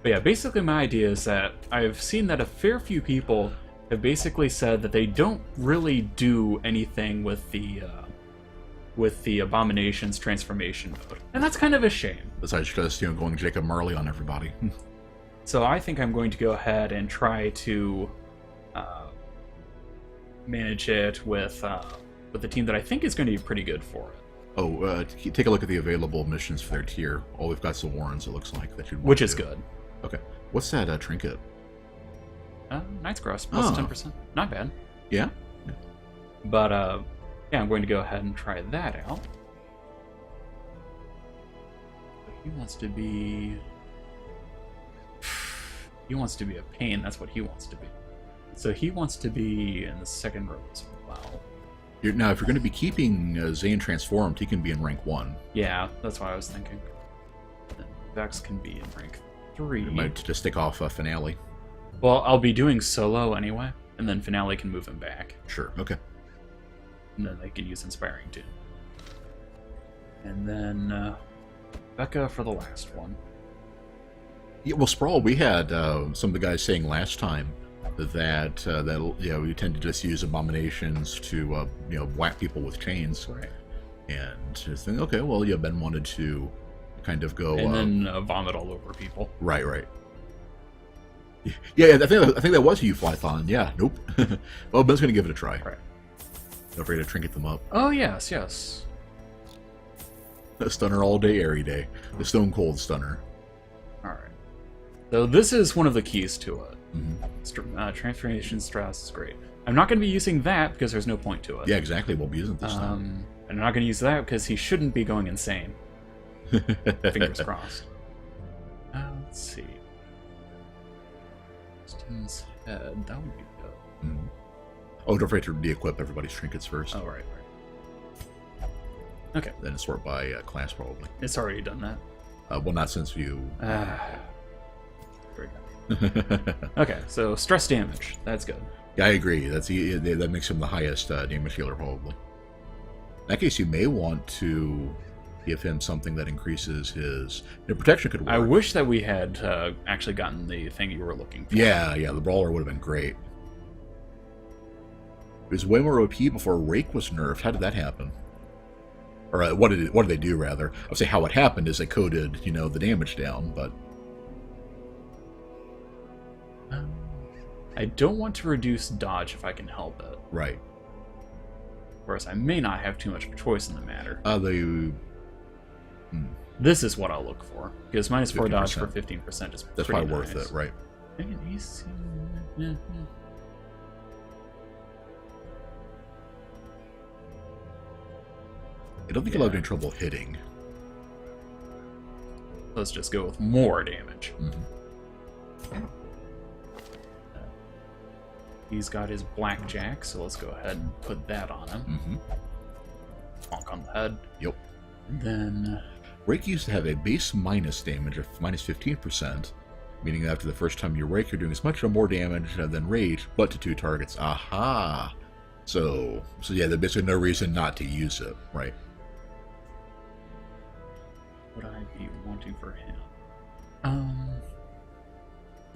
But yeah, basically my idea is that I've seen that a fair few people have basically said that they don't really do anything with the abomination's transformation mode, and that's kind of a shame. Besides just going Jacob Marley on everybody. So I think I'm going to go ahead and try to manage it with the team that I think is going to be pretty good for it. Oh, take a look at the available missions for their tier. Oh, we've got some Warrens, it looks like, that you'd want Which to is do. good. Okay. What's that trinket? Knight's Cross, plus 10%. Not bad. Yeah? But, yeah, I'm going to go ahead and try that out. He wants to be... He wants to be a pain, that's what he wants to be. So he wants to be in the second row as well. Now, if you're going to be keeping Zane transformed, he can be in rank 1. Yeah, that's what I was thinking. Then Vex can be in rank 3. You might just stick off Finale. Well, I'll be doing solo anyway, and then Finale can move him back. Sure, okay. And then they can use Inspiring too. And then Becca for the last one. Yeah, well, Sprawl, we had some of the guys saying last time that we tend to just use abominations to whack people with chains, Right. And just think, okay, well, yeah, Ben wanted to kind of go And then vomit all over people. right. Yeah, I think that was you, Flython. Yeah, nope. Well, Ben's gonna give it a try. Right. Don't forget to trinket them up. Oh yes, yes. A stunner all day, every day. The Stone Cold Stunner. All right. So this is one of the keys to it. Mm-hmm. Transformation stress is great. I'm not going to be using that because there's no point to it. Yeah, exactly. We'll be using it this time. And I'm not going to use that because he shouldn't be going insane. Fingers crossed. Let's see. Stin's head. That would be good. Mm-hmm. Oh, don't forget to de-equip everybody's trinkets first. Oh, right. Okay. Then sort by class, probably. It's already done that. Well, not since you... Very good. Okay, so stress damage. That's good. Yeah, I agree. That makes him the highest damage healer, probably. In that case, you may want to give him something that increases his... protection could work. I wish that we had actually gotten the thing you were looking for. Yeah, the Brawler would have been great. It was way more OP before Rake was nerfed. How did that happen? Or what did they do, rather? I would say how it happened is they coded, the damage down, but... I don't want to reduce dodge if I can help it. Right. Whereas I may not have too much choice in the matter. This is what I'll look for. Because minus 4 dodge for 15% is That's pretty probably nice. worth it, right? I don't think you'll have any trouble hitting. Let's just go with more damage. Mm-hmm. He's got his blackjack, so let's go ahead and put that on him. Mm-hmm. Bonk on the head. Yep. And then... Rake used to have a base minus damage of minus 15%, meaning that after the first time you Rake, you're doing as much or more damage than Rage, but to 2 targets. Aha! So yeah, there's basically no reason not to use it, right? What would I be wanting for him?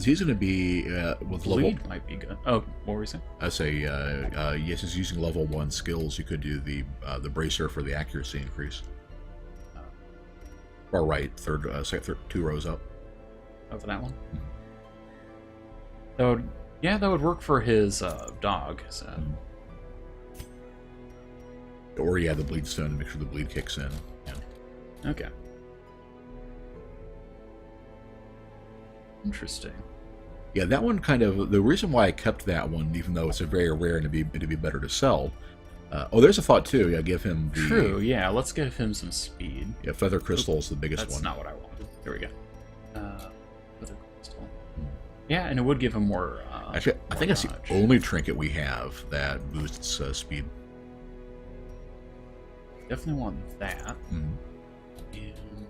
He's going to be with Bleed level... might be good. Oh, what were you saying? I say, yes, he's using level 1 skills. You could do the bracer for the accuracy increase. Or right, third, 2 rows up. Oh, for that one? Mm-hmm. That would work for his dog. So. Mm-hmm. Or the bleed stone to make sure the bleed kicks in. Yeah. Okay. Interesting. Yeah, that one kind of... The reason why I kept that one, even though it's a very rare and it'd be better to sell... there's a thought, too. Yeah, give him the... True, yeah. Let's give him some speed. Yeah, Feather Crystal is the biggest one. That's not what I wanted. There we go. Feather Crystal. Yeah, and it would give him more... Actually, I think dodge. that's the only trinket we have that boosts speed. Definitely want that. Mm-hmm. And...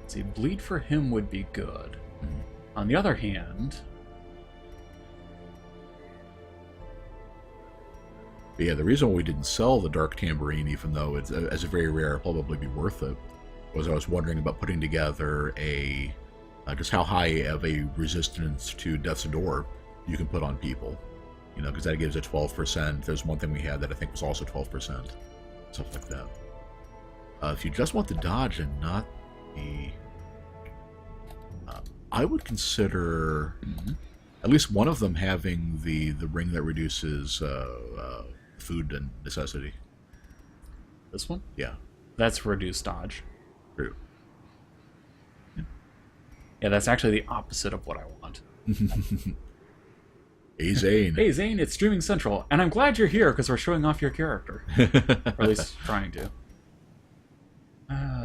See, bleed for him would be good. Mm-hmm. On the other hand... But yeah, the reason why we didn't sell the Dark Tambourine, even though it's as a very rare, probably be worth it, was I was wondering about putting together a just how high of a resistance to Death's Door you can put on people. You know, because that gives a 12%. There's one thing we had that I think was also 12%. Stuff like that. If you just want the dodge and not the... I would consider at least one of them having the ring that reduces food and necessity. This one? Yeah. That's reduced dodge. True. Yeah, that's actually the opposite of what I want. Hey, Zane. Hey, Zane, it's Streaming Central, and I'm glad you're here because we're showing off your character. Or at least trying to.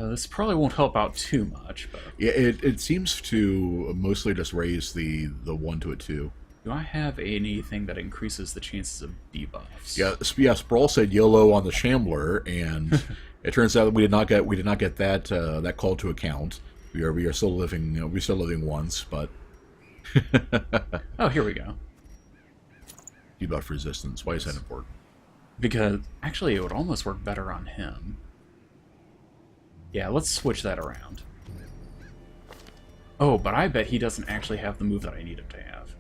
This probably won't help out too much, but... Yeah, it seems to mostly just raise the 1 to a 2. Do I have anything that increases the chances of debuffs? Yeah, Sprawl said YOLO on the Shambler, and it turns out that we did not get that that call to account. We are still living we're still living once, but oh, here we go. Debuff resistance. Why is that important? Because actually, it would almost work better on him. Yeah, let's switch that around. Oh, but I bet he doesn't actually have the move that I need him to have.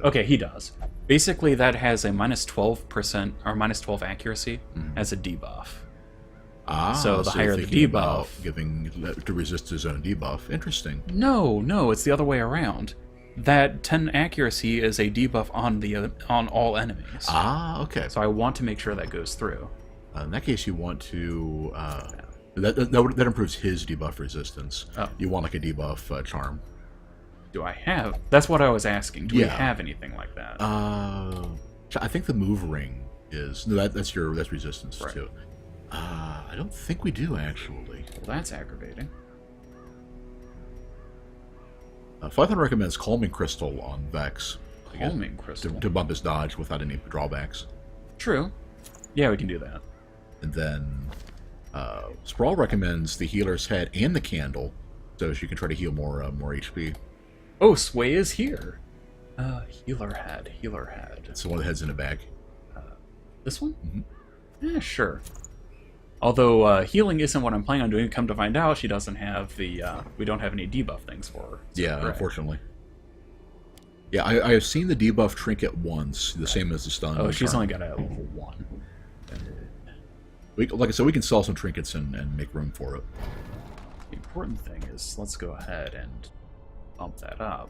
Okay, he does. Basically, that has a minus 12% or minus 12 accuracy as a debuff. So the higher the debuff, giving to resist his own debuff. Interesting. No, it's the other way around. That 10 accuracy is a debuff on all enemies. Okay. So I want to make sure that goes through. In that case, you want to that improves his debuff resistance. Oh. You want like a debuff charm. Do I have? That's what I was asking. Do we have anything like that? I think the move ring is that's resistance too. I don't think we do actually. Well, that's aggravating. 500 recommends Calming Crystal on Vex. Calming Crystal? To bump his dodge without any drawbacks. True. Yeah, we can do that. And then Sprawl recommends the Healer's Head and the Candle, so she can try to heal more HP. Oh, Sway is here. Healer Head. It's the one that heads in a bag. This one? Mm-hmm. Yeah, sure. Although healing isn't what I'm planning on doing, come to find out, she doesn't have the... we don't have any debuff things for her. So yeah, unfortunately. Yeah, I have seen the debuff trinket once, the same as the stun. Oh, she's only got a level 1. Like I said, we can sell some trinkets and make room for it. The important thing is, let's go ahead and bump that up.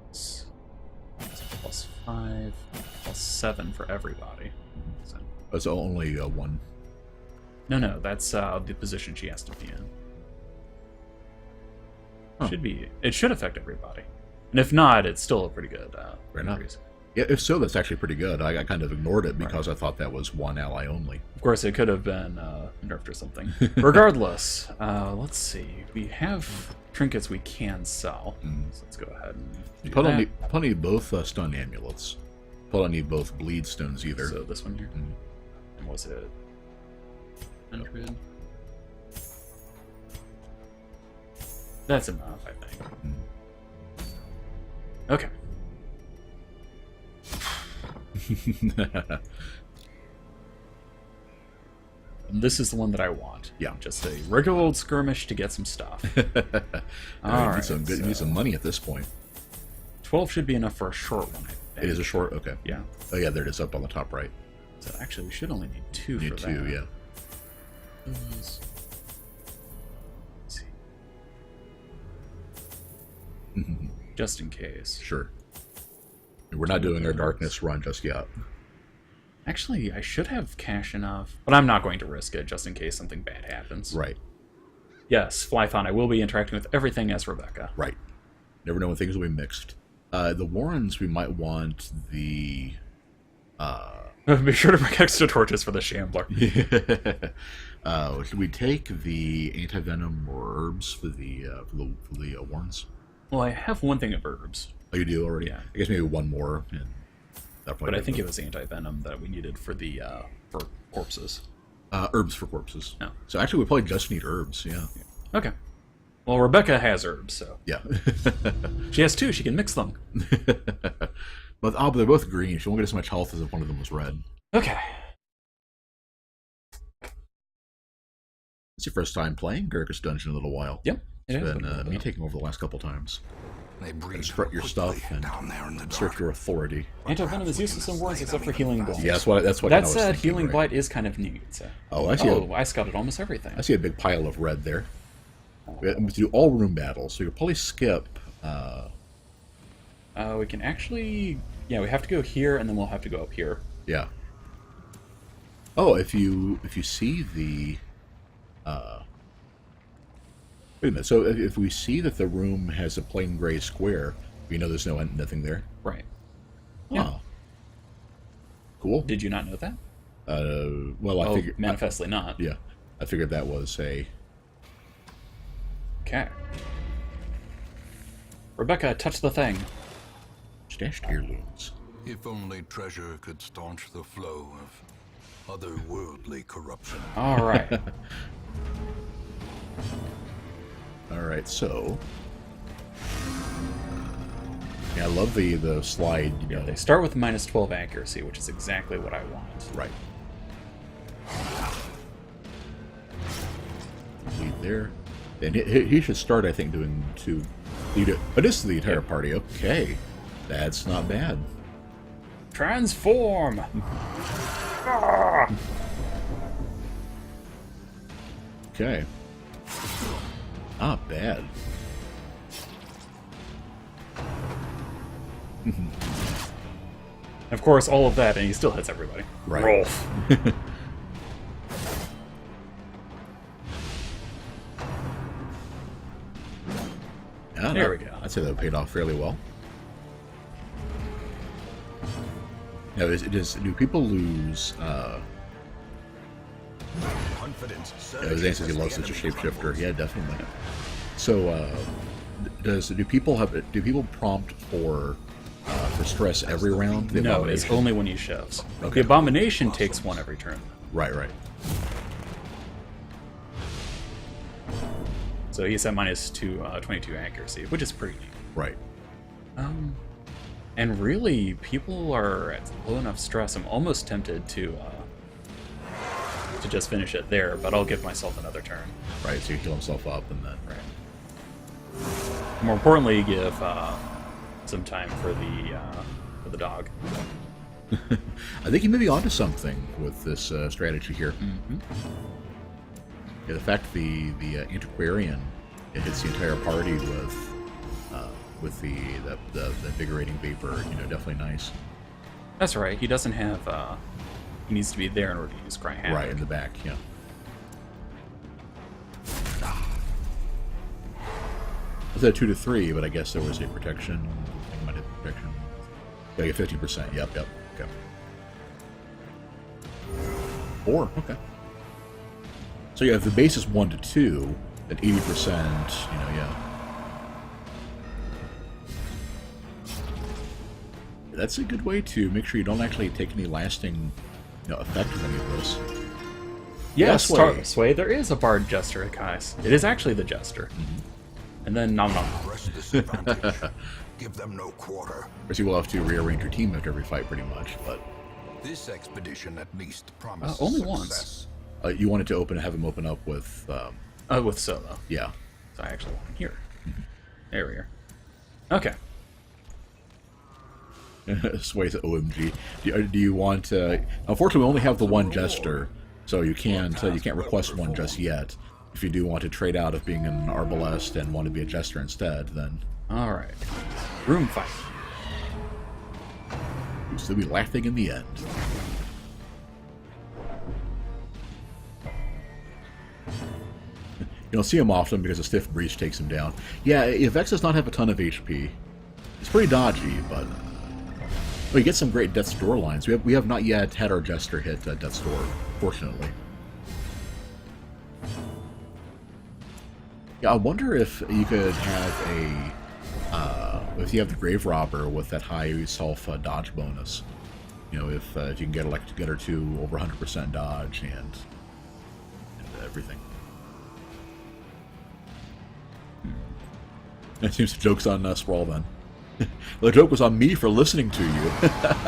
It's +5, +7 for everybody. So. It's only 1. No, that's the position she has to be in. Huh. It should affect everybody. And if not, it's still a pretty good increase. Yeah, if so, that's actually pretty good. I kind of ignored it because I thought that was one ally only. Of course, it could have been nerfed or something. Regardless, let's see. We have trinkets we can sell. So let's go ahead and do that. Plenty of both stun amulets. Probably need both bleed stones either. So this one here. And was it 100? That's enough, I think. Okay. And this is the one that I want. Yeah. Just a regular old skirmish to get some stuff. Alright. Need some money at this point. 12 should be enough for a short one, I think. It is a short? Okay. Yeah. Oh yeah, there it is up on the top right. So actually, we should only need 2 for that. Need 2, yeah. Let's see. Just in case. Sure. We're not doing our darkness run just yet. Actually, I should have cash enough, but I'm not going to risk it just in case something bad happens. Right. Yes, Flython, I will be interacting with everything as Rebecca. Right. Never know when things will be mixed. The Warrens, we might want the... Be sure to bring extra torches for the Shambler. Should we take the anti-venom or herbs for the Warrens? Well, I have one thing of herbs. Oh, you do already? Yeah. I guess maybe one more. And but I think it was anti-venom that we needed for the for corpses. Herbs for corpses. No. So actually, we probably just need herbs, yeah. Okay. Well, Rebecca has herbs, so... Yeah. She has 2, she can mix them. But they're both green. She won't get as much health as if one of them was red. Okay. your first time playing Darkest Dungeon in a little while. Yep. It's been me taking over the last couple times. They breathe Strut your stuff and down there in the assert dark. your authority. Anti-venom is useless in wards except for healing blight. Yeah, that's what That I was said, thinking, healing right? blight is kind of neat. So. Oh, I see. I scouted almost everything. I see a big pile of red there. We have to do all room battles, so you'll probably skip. We can actually... Yeah, we have to go here, and then we'll have to go up here. Yeah. Oh, if you see the... wait a minute. So if we see that the room has a plain gray square, we know there's nothing there. Right. Yeah. Oh. Cool. Did you not know that? Well, I figured... manifestly not. Yeah. I figured that was a... Okay. Rebecca, touch the thing. Stashed heirlooms. If only treasure could staunch the flow of otherworldly corruption. All right. All right, so... Yeah, I love the slide, you know. They start with minus 12 accuracy, which is exactly what I want. Right. Lead there. And he should start, I think, doing two... Lead it. Oh, this is the entire party. Okay. That's not bad. Transform! Okay. Not bad. Of course, all of that, and he still hits everybody. Right. Roll. Yeah, There we go. I'd say that paid off fairly well. Now, do people lose... Confidence. his answer, he loves such a shapeshifter. Yeah, definitely. So, do people prompt for stress every round? The No, it's abomination? only when he shivs. Okay. The abomination takes one every turn. Right. So he's at minus 22 accuracy, which is pretty neat. Right. And really, people are at low enough stress. I'm almost tempted to just finish it there, but I'll give myself another turn. Right, so you heal himself up and then... Right. More importantly, give some time for the dog. I think you may be onto something with this strategy here. Mm-hmm. Yeah, the fact the Antiquarian hits the entire party with the invigorating vapor, definitely nice. That's right. He doesn't have. He needs to be there in order to use Cry Havoc. Right in the back, yeah. I said 2 to 3, but I guess there was a protection. I think I might have protection. Yeah, 50%. Yep. Okay. 4. Okay. So yeah, if the base is 1 to 2, then 80%. Yeah. That's a good way to make sure you don't actually take any lasting, effect of any of this. Yes, Sway. Sway. There is a Bard Jester at Kai's. It is actually the Jester. Mm-hmm. And then Nom Nom. Press this advantage. Give them no quarter. Of course, you will have to rearrange your team after every fight, pretty much. But This expedition at least promises only success. once. You wanted to have him open up with, With Solo. yeah. So I actually want him here. There we are. Okay. Sway said, "OMG." Do you want? Unfortunately, we only have the one jester, so you can't request one just yet. If you do want to trade out of being an arbalest and want to be a jester instead, then All right. Room fight. you'll still be laughing in the end. You don't see him often because a stiff breach takes him down. Yeah, if Vex does not have a ton of HP, it's pretty dodgy, but we get some great Death's Door lines. We have not yet had our Jester hit Death's Door, fortunately. Yeah, I wonder if you could have if you have the Grave Robber with that high self dodge bonus. If you can get get her to over 100% dodge and everything. It seems the joke's on Sprawl then. The joke was on me for listening to you.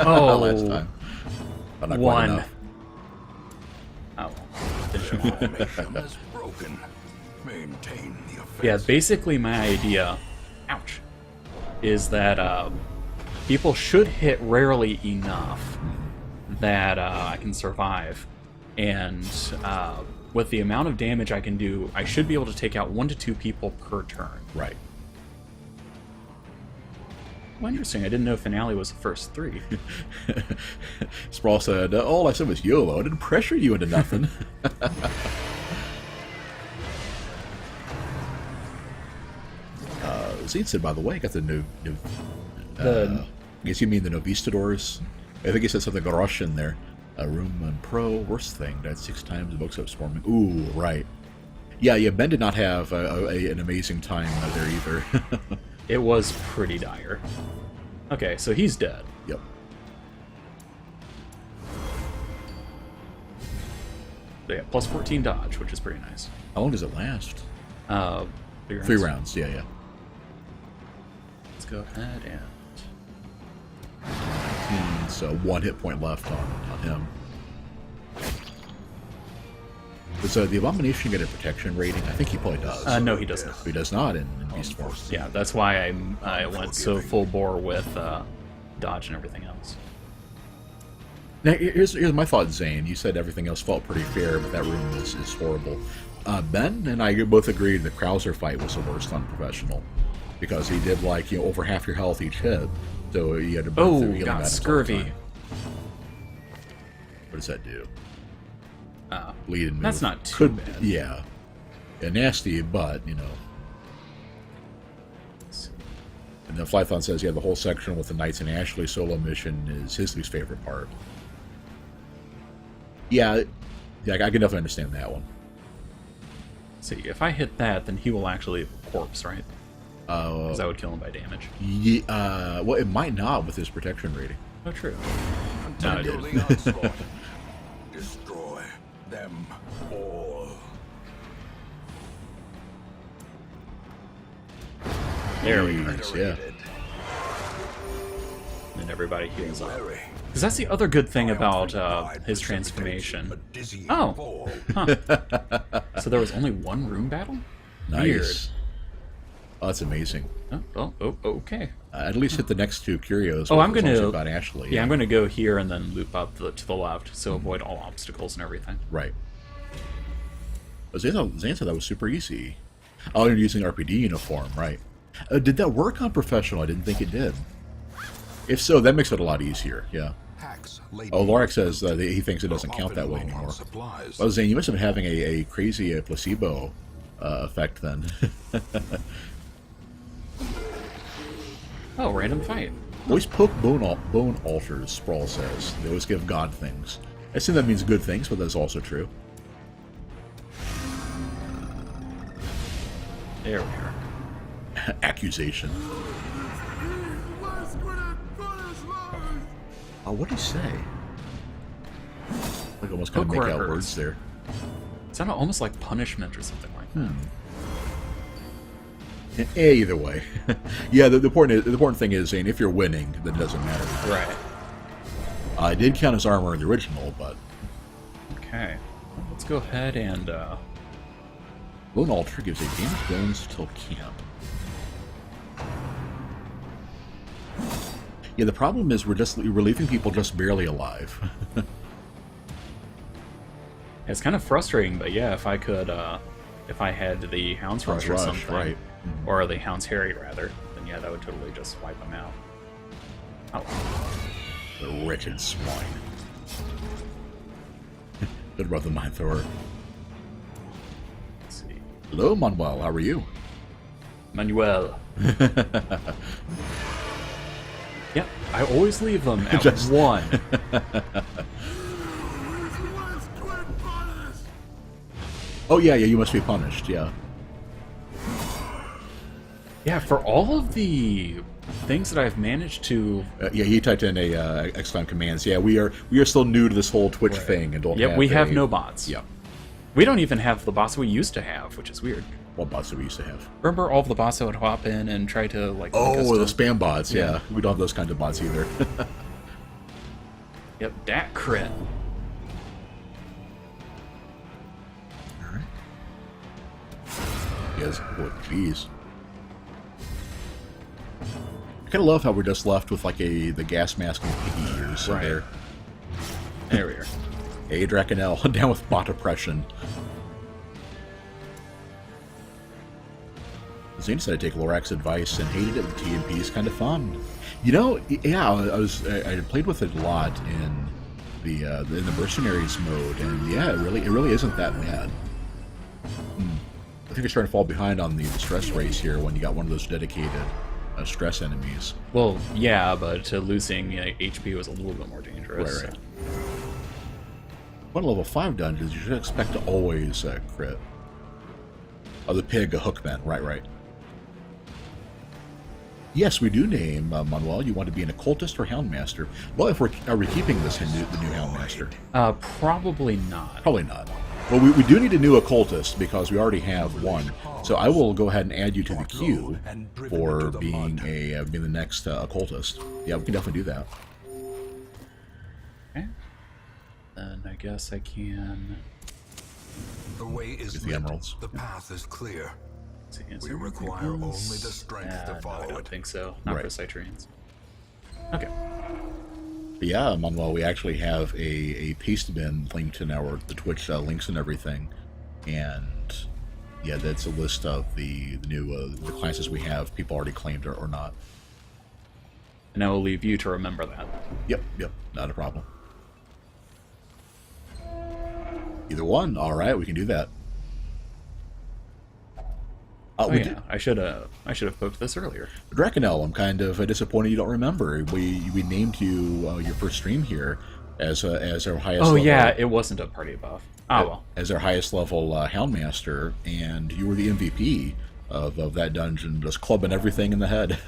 Oh, last time. But not quite one. enough. Oh. Abomination has broken. token, maintain the offense. Yeah, basically my idea, ouch, is that people should hit rarely enough that I can survive. And with the amount of damage I can do, I should be able to take out 1 to 2 people per turn. Right. Well, interesting. I didn't know Finale was the first 3. Sprawl said, all I said was YOLO. I didn't pressure you into nothing. Zane said, by the way, I got the I guess you mean the Novistadors? I think he said something Russian there. Room and Pro, worst thing. Died 6 times, the books up swarming. Ooh, right. Yeah, Ben did not have an amazing time there either. It was pretty dire. Okay, so he's dead. Yep. So yeah, plus 14 dodge, which is pretty nice. How long does it last? 3 rounds. 3 rounds, yeah. Let's go ahead and... So 1 hit point left on him. Does the Abomination get a protection rating? I think he probably does. No, he does not. He does not in Beast Force. Yeah, that's why I went so full bore with dodge and everything else. Now, here's my thought, Zane. You said everything else felt pretty fair, but that room is horrible. Ben and I both agreed the Krauser fight was the worst on Professional. Because he did, like, over half your health each hit. So you had to burn through healing got items all the scurvy. time. What does that do? Bleed and move. That's not too bad. Yeah. Nasty, but, you know. And then Flython says, yeah, the whole section with the Knights and Ashley solo mission is his least favorite part. Yeah, I can definitely understand that one. See, if I hit that, then he will actually leave a corpse, right? Because that would kill him by damage. Yeah, well, it might not with his protection rating. Oh, true. No, I did. Destroy them all. There we go. Nice, yeah. And everybody heals up. Because that's the other good thing about his transformation. Oh, huh. So there was only 1 room battle? Nice. Weird. Oh, that's amazing. Oh, okay. At least hit the next 2 curios. Oh, I'm going to... about Ashley. Yeah, I'm going to go here and then loop up to the left, so avoid all obstacles and everything. Right. Zane said that was super easy. Oh, you're using RPD uniform, right. Did that work on Professional? I didn't think it did. If so, that makes it a lot easier, yeah. Oh, Lorik says that he thinks it doesn't count that way anymore. Well, Zane, you must have been having a crazy placebo effect then. Oh, random fight. Always poke bone altars, Sprawl says. They always give God things. I assume that means good things, but that's also true. There we are. Accusation. Oh, what did he say? Like almost kind of make out words there. It sounded almost like punishment or something like that. Either way. Yeah, the important thing is, Zane, if you're winning, then it doesn't matter. Right. It did count as armor in the original, but... Okay. Let's go ahead and... Bone Altar gives a damage bonus till camp. Yeah, the problem is we're leaving people just barely alive. It's kind of frustrating, but yeah, if I could... if I had the Hound's Rush or something... Right. Or the Hound's Harry, rather, then yeah, that would totally just wipe them out. Oh. The wretched swine. Good about the Mind Thrower. Let's see. Hello, Manuel. How are you? Manuel. Yep, I always leave them at Just... 1. Oh, yeah, you must be punished, yeah. Yeah, for all of the things that I've managed to... yeah, he typed in a exclam commands. Yeah, we are still new to this whole Twitch thing and don't have... Yep, we have no bots. Yeah. We don't even have the bots we used to have, which is weird. What bots do we used to have? Remember all of the bots that would hop in and try to, like... Oh, the spam bots, yeah. We don't have those kinds of bots either. Yep, that crit. Yes, oh, jeez. I kind of love how we're just left with like the gas mask and Piggy ears. Right. There we are. Hey, Drakenel, down with bot oppression. Zane said I take Lorak's advice and hated it, but TMP is kind of fun. You know, yeah, I played with it a lot in the mercenaries mode, and yeah, it really isn't that bad. I think it's trying to fall behind on the stress race here when you got one of those dedicated stress enemies. Well, yeah, but losing HP was a little bit more dangerous. Right. One level 5 dungeons, you should expect to always crit. Oh, the pig, a hookman. Right. Yes, we do name Manuel. You want to be an occultist or houndmaster? Well, are we keeping this in the new houndmaster? Probably not. Probably not. Well, we do need a new occultist because we already have one. So I will go ahead and add you to the queue for being the next occultist. Yeah, we can definitely do that. Okay. Then I guess I can. The way is Get the lit. emeralds. The path is clear. See, We require only the strength to no, follow I don't it. think so. Not Right. for Citrians. Okay. But yeah, Manuel, we actually have a paste bin linked in the Twitch links and everything, and yeah, that's a list of the new the classes we have. People already claimed or not. And I will leave you to remember that. Yep, not a problem. Either one, all right, we can do that. Oh yeah, I should have poked this earlier. Drakenel, I'm kind of disappointed you don't remember. We named you your first stream here as our highest. Oh level, yeah, it wasn't a party buff. Oh well. As our highest level Houndmaster, and you were the MVP of that dungeon, just clubbing everything in the head.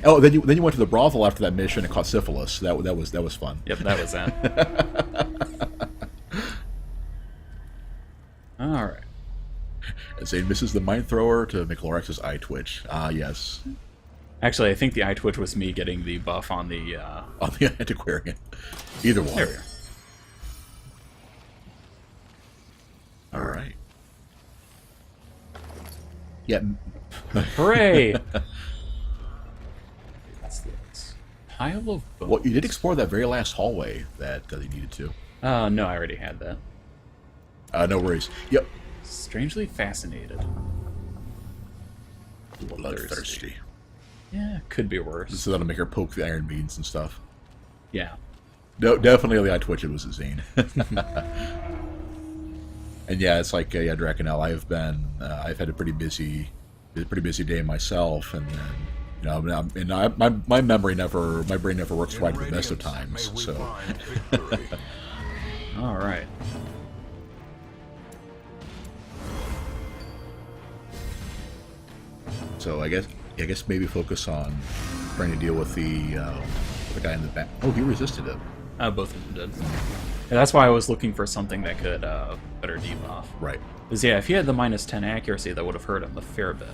Oh, then you went to the brothel after that mission and caught syphilis. That was fun. Yep, that was that. All right. Zane misses the Mind Thrower to make Lorax's eye twitch. Ah, yes. Actually, I think the eye twitch was me getting the buff on the. On the Antiquarian. Either one. There we are. All right. Yeah. Hooray! What's this? Pile of bones. Well, you did explore that very last hallway that you needed to. No, I already had that. No worries. Yep. Strangely fascinated. Bloodthirsty. Yeah, could be worse. So that'll make her poke the iron beads and stuff. Yeah. No, definitely the eye twitch. It was a Zane. And yeah, it's like Drakenel. I've had a pretty busy day myself, and then my brain never works right at the best of times. So. All right. So I guess maybe focus on trying to deal with the guy in the back. Oh, he resisted it. Both of them did. And that's why I was looking for something that could better debuff. Right. Because yeah, if he had the -10 accuracy, that would have hurt him a fair bit.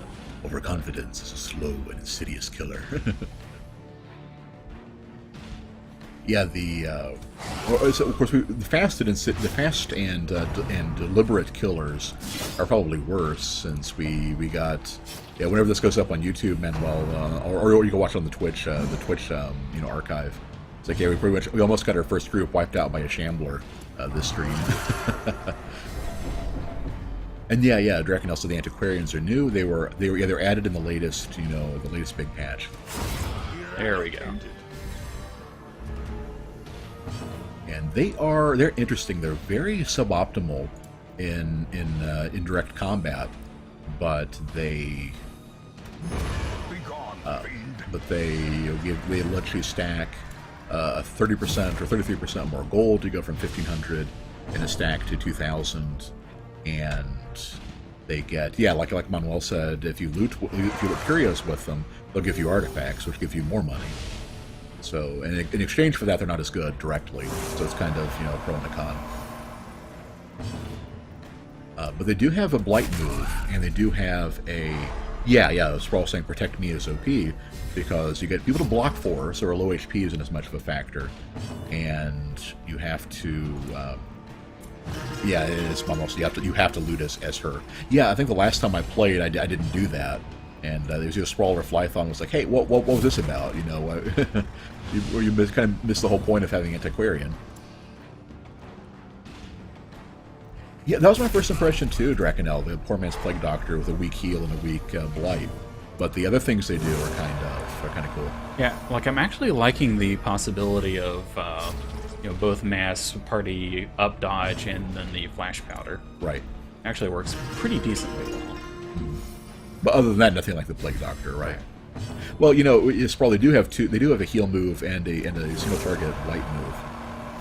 Overconfidence is a slow and insidious killer. Yeah, of course, the fast and deliberate killers are probably worse, since we got whenever this goes up on YouTube, Manuel, or you can watch it on the Twitch archive. It's like we almost got our first group wiped out by a shambler this stream. And yeah, Drakenel said the Antiquarians are new. They were added in the latest big patch. There we go. And they're interesting. They're very suboptimal in direct combat, but they let you stack 30% or 33% more gold to go from 1,500 in a stack to 2,000, and they get like Manuel said, if you loot curios with them, they'll give you artifacts, which give you more money. So, and in exchange for that, they're not as good directly. So it's kind of, pro and a con. But they do have a blight move, and they do have a... Yeah, Sprawl saying Protect Me is OP, because you get people to block for, so our low HP isn't as much of a factor. And you have to... Yeah, it's almost you have to loot as her. Yeah, I think the last time I played, I didn't do that, and there was a Sprawler Flython was like, hey, what was this about? You know, you kind of missed the whole point of having Antiquarian. Yeah, that was my first impression too, Drakenel, the poor man's plague doctor with a weak heal and a weak blight. But the other things they do are kind of cool. Yeah, like I'm actually liking the possibility of both mass party up dodge and then the flash powder. Right. Actually works pretty decently well. Mm-hmm. But other than that, nothing like the plague doctor, right? Well, you know, Sprawl, they do have a heal move and a single target blight move.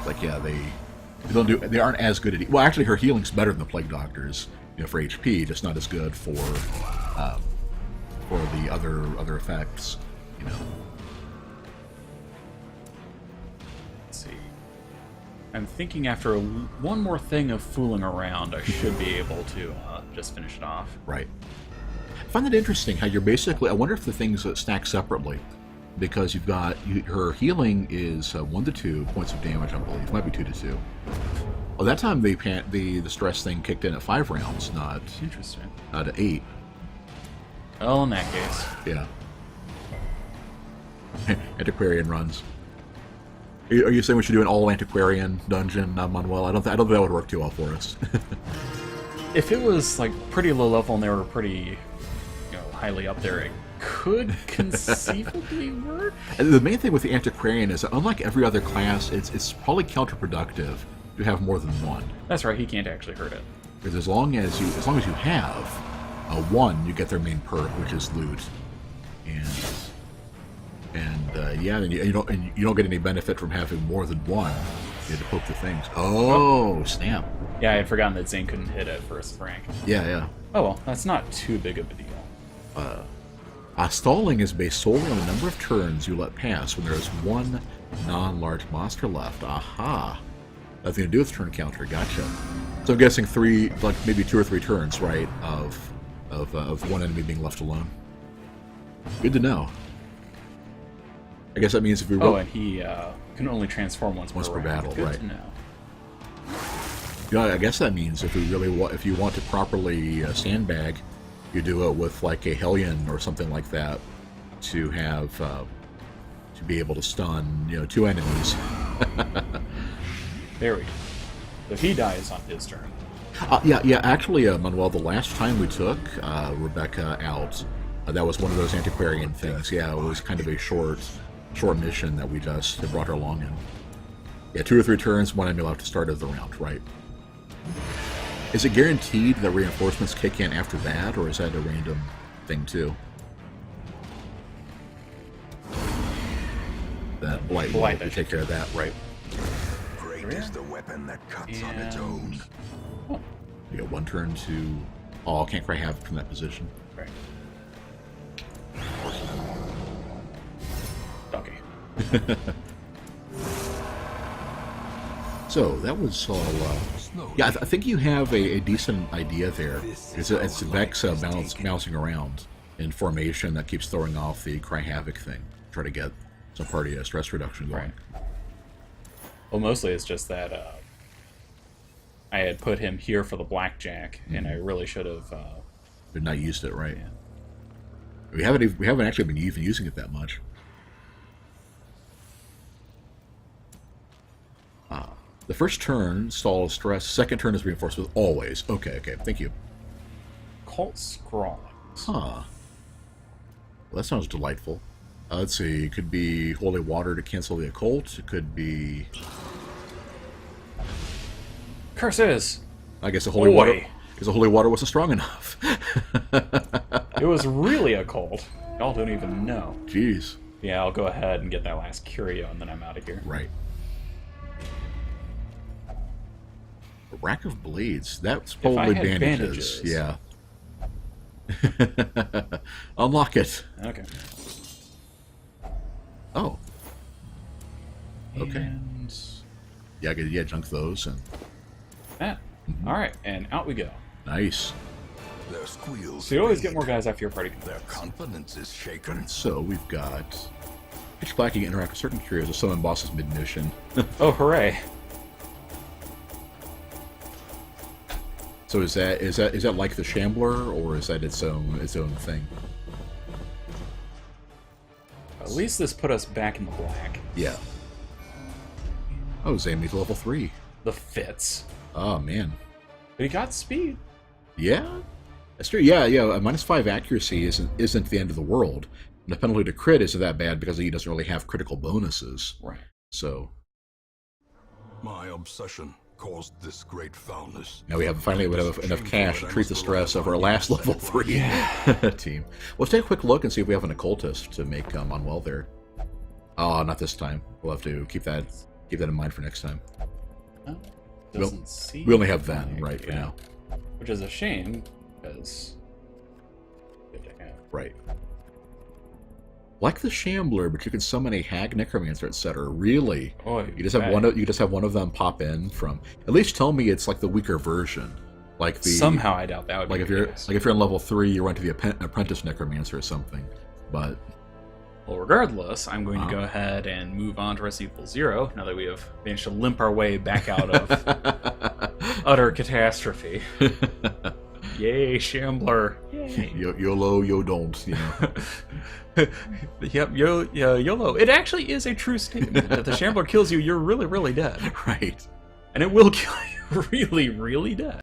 Like, yeah, they aren't as good at. Well, actually, her healing's better than the plague doctor's. You know, for HP, just not as good for the other effects. You know. Let's see. I'm thinking after one more thing of fooling around, I should be able to just finish it off. Right. I find that interesting how you're basically. I wonder if the things stack separately, because you've got her healing is 1 to 2 points of damage, I believe. It might be 2 to 2. Well, that time the stress thing kicked in at 5 rounds, not interesting. Not at 8. Well, in that case, yeah. Antiquarian runs. Are you saying we should do an all Antiquarian dungeon, Manuel? I don't think that would work too well for us. If it was like pretty low level and they were pretty, highly up there, it could conceivably work. And the main thing with the Antiquarian is that unlike every other class, it's probably counterproductive to have more than one. That's right. He can't actually hurt it. Because as long as you have one, you get their main perk, which is loot, and you don't get any benefit from having more than one. You have to poke the things. Oh, snap! Yeah, I had forgotten that Zane couldn't hit at first rank. Yeah. Oh well, that's not too big of a deal. Stalling is based solely on the number of turns you let pass when there is one non-large monster left. Aha! Nothing to do with turn counter. Gotcha. So I'm guessing maybe 2 or 3 turns, right, of one enemy being left alone. Good to know. I guess that means if we roll... Oh, and he can only transform once per battle, Good right? To know. Yeah, I guess that means if you want to properly sandbag, you do it with like a Hellion or something like that to have to be able to stun 2 enemies. There we go. If he dies on his turn. Yeah. Actually, Manuel, the last time we took Rebecca out, that was one of those Antiquarian things. Yeah, it was kind of a short mission that we just brought her along in. Yeah, 2 or 3 turns, one enemy left to start of the round, right? Is it guaranteed that reinforcements kick in after that, or is that a random thing too? That blight will take care of that, right? Great is the weapon that cuts on its own. Oh. You got 1 turn to... Oh, can't quite have from that position. Right. Okay. So, that was all... yeah, I think you have a decent idea there. It's Vex bouncing around in formation that keeps throwing off the Cry Havoc thing. Try to get some party stress reduction going. Right. Well, mostly it's just that I had put him here for the blackjack, and I really should have... But not used it, right? Yeah. We haven't actually been even using it that much. The first turn, stall is stress. Second turn is reinforced with always. Okay, thank you. Cult Scrawl. Huh. Well, that sounds delightful. Let's see, it could be Holy Water to cancel the occult. It could be... Curses! I guess the Holy Water... Because the Holy Water wasn't strong enough. It was really a cult. Y'all don't even know. Jeez. Yeah, I'll go ahead and get that last curio, and then I'm out of here. Right. Rack of Blades. That's probably bandages. Yeah. Unlock it. Okay. Oh. Okay. And... Yeah, junk those and... Ah. Alright, and out we go. Nice. Their squeals. So you always get more guys after your party. Their confidence is shaken. So we've got... Pitch Black, you can interact with certain curios with summon bosses mid-mission. Oh, hooray. So is that like the Shambler, or is that its own thing? At least this put us back in the black. Yeah. Oh, Zami's level 3. The fits. Oh man. But he got speed. Yeah, that's true. Yeah. A -5 accuracy isn't the end of the world. And the penalty to crit isn't that bad because he doesn't really have critical bonuses. Right. So My obsession caused this great foulness. now we finally have enough cash to treat the stress of our last level 3 team. Let's take a quick look and see if we have an occultist to make Unwell there. Oh, not this time. We'll have to keep that in mind for next time. Oh, we only have that right for now. Which is a shame, because good to have. Right. Like the Shambler, but you can summon a Hag Necromancer, etc. Really? Oh, you just have one of them pop in from. At least tell me it's like the weaker version. Like the somehow I doubt that would like be if the you're case. like if you're in level 3, you run to the Apprentice Necromancer or something. But well, regardless, I'm going to go ahead and move on to Resident Evil 0 now that we have managed to limp our way back out of utter catastrophe. Yay, Shambler! Yay. YOLO, yo don't, you know. Yep, YOLO. It actually is a true statement. If the Shambler kills you, you're really, really dead. Right. And it will kill you really, really dead.